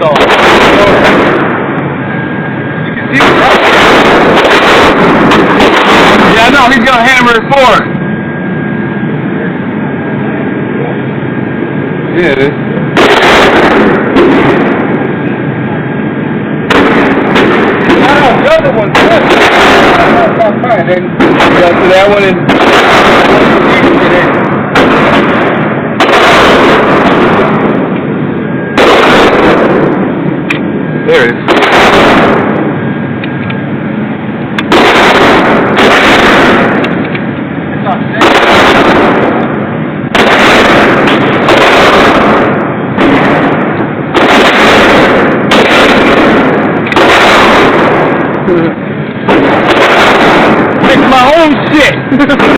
saw. You can see the rock. Yeah, I know, he's gonna hammer it forward. Yeah, it is. The other one's good. Alright, then go to that one and there it is. Fix my own shit.